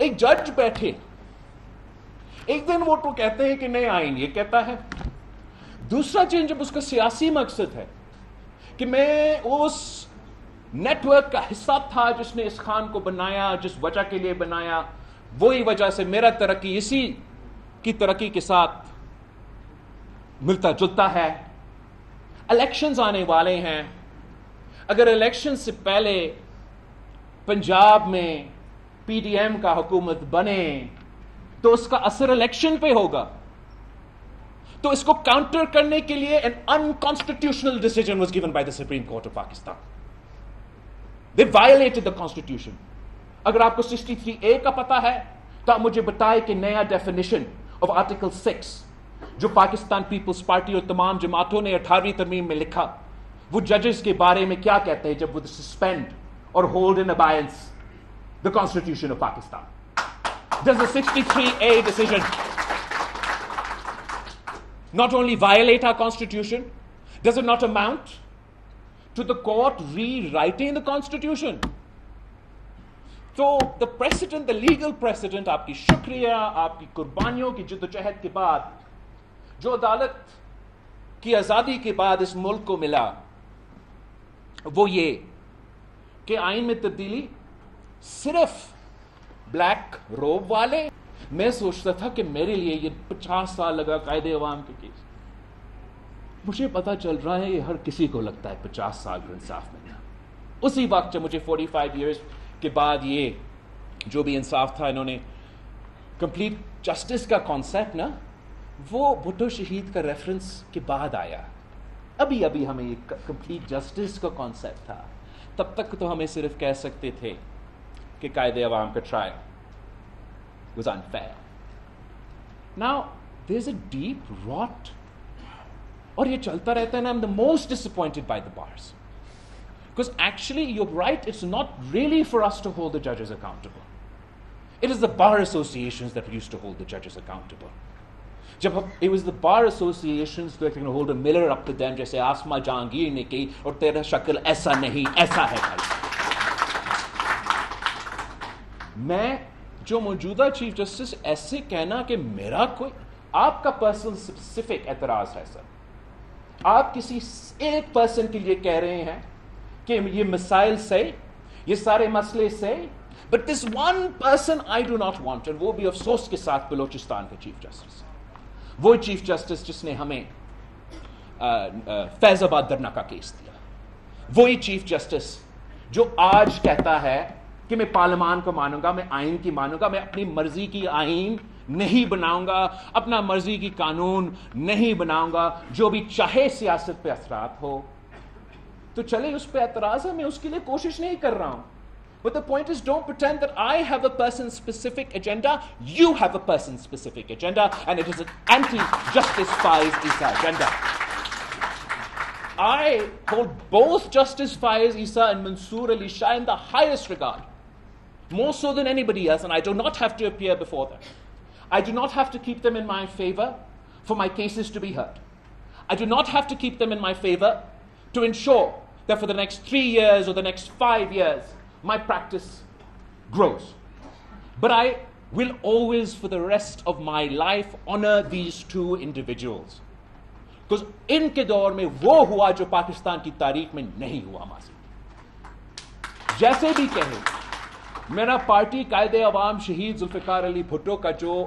ایک جج بیٹھے، ایک دن وہ تو کہتے ہیں کہ نئے آئین یہ کہتا ہے، دوسرا دن جب اس کا سیاسی مقصد ہے کہ میں اس نیٹ ورک کا حصہ تھا جس نے اس خان کو بنایا، جس وجہ کے لیے بنایا، وہی وجہ سے میرا ترقی اسی کی ترقی کے ساتھ ملتا جلتا ہے، الیکشنز آنے والے ہیں، اگر الیکشن سے پہلے پنجاب میں پی ڈی ایم کا حکومت بنے تو اس کا اثر الیکشن پہ ہوگا، تو اس کو کاؤنٹر کرنے کے لیے an unconstitutional decision was given by the Supreme Court of Pakistan. They violated the constitution. اگر آپ کو 63A کا پتا ہے تو آپ مجھے بتائے کہ نیا ڈیفینیشن آف آرٹیکل 6 جو پاکستان پیپلز پارٹی اور تمام جماعتوں نے 18ویں ترمیم میں لکھا، وہ ججز کے بارے میں کیا کہتے ہیں جب وہ سسپینڈ اور hold in abeyance the Constitution of Pakistan. Does the 63A decision not only violate our Constitution, does it not amount to the court rewriting the Constitution? So the precedent, the legal precedent، آپ کی شکریہ، آپ کی قربانیوں کی جدوجہد کے بعد جو عدالت کی آزادی کے بعد اس ملک کو ملا، وہ یہ کہ آئین میں تبدیلی صرف بلیک روب والے. میں سوچتا تھا کہ میرے لیے یہ 50 سال لگا قائد عوام کے کیس، مجھے پتا چل رہا ہے یہ ہر کسی کو لگتا ہے 50 سال کا انصاف ملنا. اسی وقت جب مجھے 45 ایئرز کے بعد یہ جو بھی انصاف تھا، انہوں نے کمپلیٹ جسٹس کا کانسیپٹ نا، وہ بھٹو شہید کا ریفرنس کے بعد آیا. ابھی ابھی ہمیں یہ کمپلیٹ جسٹس کا کانسیپٹ تھا. تب تک تو ہمیں صرف کہہ سکتے تھے کہ قائد عوام کا trial was unfair. Now there's a deep rot اور یہ چلتا رہتا ہے نا. I'm the most disappointed by the bars because actually you're right, it's not really for us to hold the judges accountable. It is the bar associations that used to hold the judges accountable. It was the bar associations that can hold a mirror up to them جیسے آسما جہانگیر نے کی اور تیرا شکل ایسا نہیں ایسا ہے بھائی. میں جو موجودہ چیف جسٹس ایسے کہنا کہ میرا کوئی آپ کا پرسنل اسپیسیفک اعتراض ہے سر، آپ کسی ایک پرسن کے لیے کہہ رہے ہیں کہ یہ مسائل سے، یہ سارے مسئلے سے، but this one person I do not want. اور وہ بھی افسوس کے ساتھ بلوچستان کا چیف جسٹس، وہ چیف جسٹس جس نے ہمیں فیض آباد دھرنا کا کیس دیا، وہی چیف جسٹس جو آج کہتا ہے کہ میں پارلیمان کو مانوں گا، میں آئین کی مانوں گا، میں اپنی مرضی کی آئین نہیں بناؤں گا، اپنا مرضی کی قانون نہیں بناؤں گا، جو بھی چاہے سیاست پہ اثرات ہو تو چلے اس پہ اعتراض ہے، میں اس کے لیے کوشش نہیں کر رہا ہوں. But the point is, don't pretend that I have a person-specific agenda. You have a person-specific agenda, and it is an anti-Justice Faiz Issa agenda. I hold both Justice Faiz Issa and Mansoor Ali Shah in the highest regard, more so than anybody else, and I do not have to appear before them. I do not have to keep them in my favor for my cases to be heard. I do not have to keep them in my favor to ensure that for the next 3 years or the next 5 years, my practice grows. But I will always, for the rest of my life, honor these two individuals. Because ان کے دور میں وہ ہوا جو پاکستان کی تاریخ میں نہیں ہوا ماضی. جیسے بھی کہیں، میرا پارٹی قائد عوام شہید ذوالفقار علی بھٹو کا جو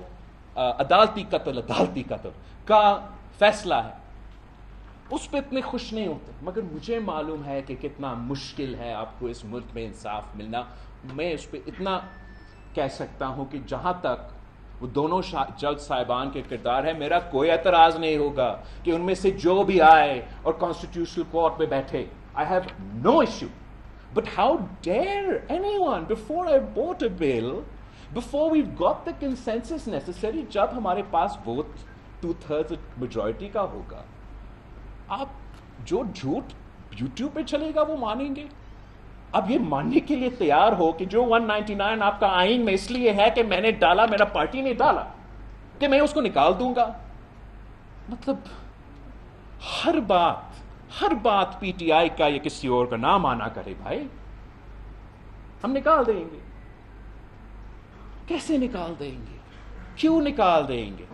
عدالتی قتل کا فیصلہ ہے، اس پہ اتنے خوش نہیں ہوتے، مگر مجھے معلوم ہے کہ کتنا مشکل ہے آپ کو اس ملک میں انصاف ملنا. میں اس پہ اتنا کہہ سکتا ہوں کہ جہاں تک وہ دونوں جج صاحبان کے کردار ہے، میرا کوئی اعتراض نہیں ہوگا کہ ان میں سے جو بھی آئے اور کانسٹیٹیوشنل کورٹ میں بیٹھے. I have no issue. But how dare anyone, before I vote a bill, before we've got the consensus necessary, جب ہمارے پاس ووٹ 2/3 میجورٹی کا ہوگا، آپ جو جھوٹ یوٹیوب پہ چلے گا وہ مانیں گے؟ اب یہ ماننے کے لیے تیار ہو کہ جو 199 آپ کا آئین میں اس لیے ہے کہ میں نے ڈالا، میرا پارٹی نے ڈالا، کہ میں اس کو نکال دوں گا. مطلب ہر بات پی ٹی آئی کا یا کسی اور کا نام آنا کرے بھائی، ہم نکال دیں گے. کیسے نکال دیں گے؟ کیوں نکال دیں گے؟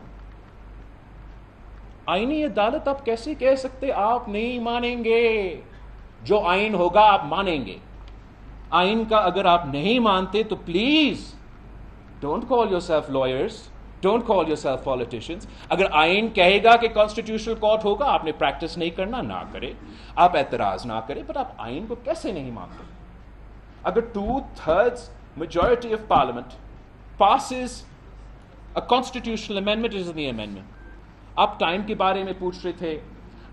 آئینی عدالت آپ کیسے کہہ سکتے آپ نہیں مانیں گے؟ جو آئین ہوگا آپ مانیں گے. آئین کا اگر آپ نہیں مانتے تو please don't call your self lawyers, don't call your self politicians. اگر آئین کہے گا کہ کانسٹیٹیوشنل کورٹ ہوگا، آپ نے پریکٹس نہیں کرنا، نہ کرے، آپ اعتراض نہ کریں، بٹ آپ آئین کو کیسے نہیں مانتے؟ اگر 2/3 majority of parliament passes a constitutional amendment, is the amendment. آپ ٹائم کے بارے میں پوچھ رہے تھے،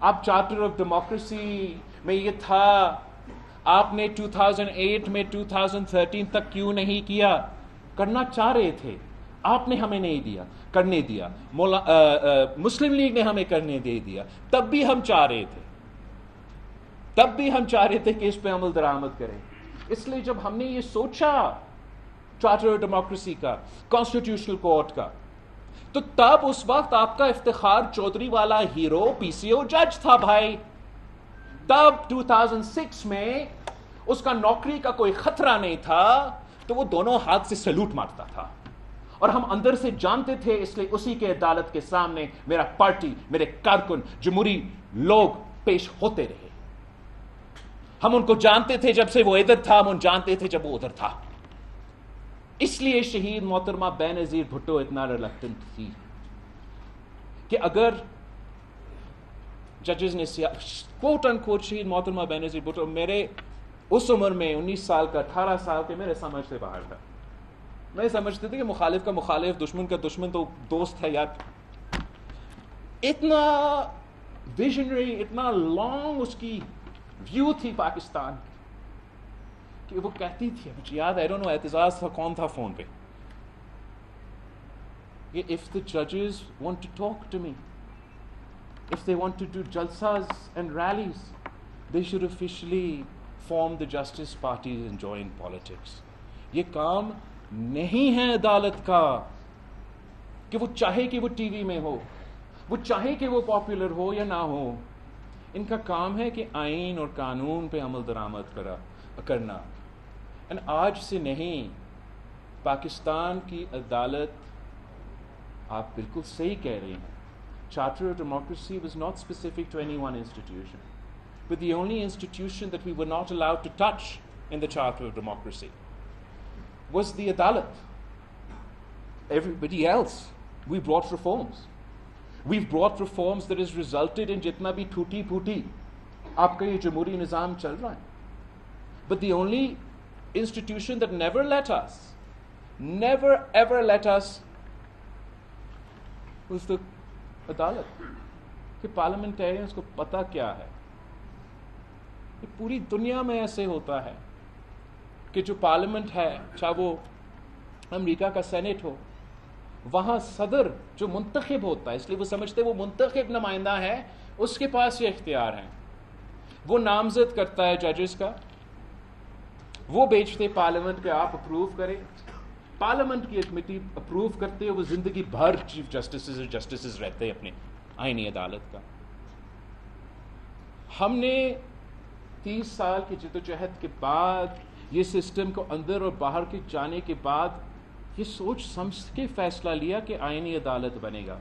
آپ چارٹر آف ڈیموکریسی میں یہ تھا، آپ نے 2008 میں 2013 تک کیوں نہیں کیا؟ کرنا چاہ رہے تھے، آپ نے ہمیں نہیں دیا کرنے دیا، مسلم لیگ نے ہمیں کرنے دے دیا، تب بھی ہم چاہ رہے تھے کہ اس پہ عمل درآمد کریں. اس لیے جب ہم نے یہ سوچا چارٹر آف ڈیموکریسی کا، کانسٹیٹیوشنل کورٹ کا، تو تب اس وقت آپ کا افتخار چودھری والا ہیرو پی سی او جج تھا بھائی. تب 2006 میں اس کا نوکری کا کوئی خطرہ نہیں تھا، تو وہ دونوں ہاتھ سے سلوٹ مارتا تھا، اور ہم اندر سے جانتے تھے. اس لیے اسی کے عدالت کے سامنے میرا پارٹی، میرے کارکن، جمہوری لوگ پیش ہوتے رہے. ہم ان کو جانتے تھے جب سے وہ ادھر تھا، ہم ان جانتے تھے جب وہ ادھر تھا. اس لیے شہید محترمہ بے نظیر بھٹو اتنا ریلکٹنٹ تھی کہ اگر ججز نے کوٹ ان کوٹ شہید محترمہ بے نظیر بھٹو میرے اس عمر میں 19 سال کا، 18 سال کے، میرے سمجھ سے باہر تھا. میں سمجھتے تھے کہ مخالف کا مخالف، دشمن کا دشمن تو دوست ہے یار. اتنا ویژنری، اتنا لانگ اس کی ویو تھی پاکستان کہ وہ کہتی تھی، مجھے یاد ہے، اعتزاز تھا، کون تھا فون پہ، کہ if the judges want to talk to me, if they want to do jalsas and rallies, they should officially form the justice parties and join politics. یہ کام نہیں ہے عدالت کا کہ وہ چاہے کہ وہ ٹی وی میں ہو، وہ چاہے کہ وہ پاپولر ہو یا نہ ہو. ان کا کام ہے کہ آئین اور قانون پہ عمل درآمد کرنا. آج سے نہیں، پاکستان کی عدالت، آپ بالکل صحیح کہہ رہے ہیں، charter of democracy was not specific to any one institution, but the only institution that we were not allowed to touch in the charter of democracy was the عدالت. Everybody else, we brought reforms. We've brought reforms that has resulted in جتنا بھی ٹوٹی پھوٹی آپ کا یہ جمہوری نظام چل رہا ہے. But the only institution that never ever let us was the عدالت. کہ پارلیمنٹیرینز کو پتہ کیا ہے، یہ پوری دنیا میں ایسے ہوتا ہے کہ جو پارلیمنٹ ہے، چاہے وہ امریکہ کا سینٹ ہو، وہاں صدر جو منتخب ہوتا ہے، اس لیے وہ سمجھتے وہ منتخب نمائندہ ہے، اس کے پاس یہ اختیار ہیں. وہ نامزد کرتا ہے ججز کا، وہ بیچتے پارلیمنٹ کے، آپ اپروو کریں، پارلیمنٹ کی کمیٹی اپروو کرتے ہیں، وہ زندگی بھر چیف جسٹسز رہتے ہیں اپنے آئینی عدالت کا. ہم نے 30 سال کی جدوجہد کے بعد یہ سسٹم کو اندر اور باہر کے جانے کے بعد یہ سوچ سمجھ کے فیصلہ لیا کہ آئینی عدالت بنے گا.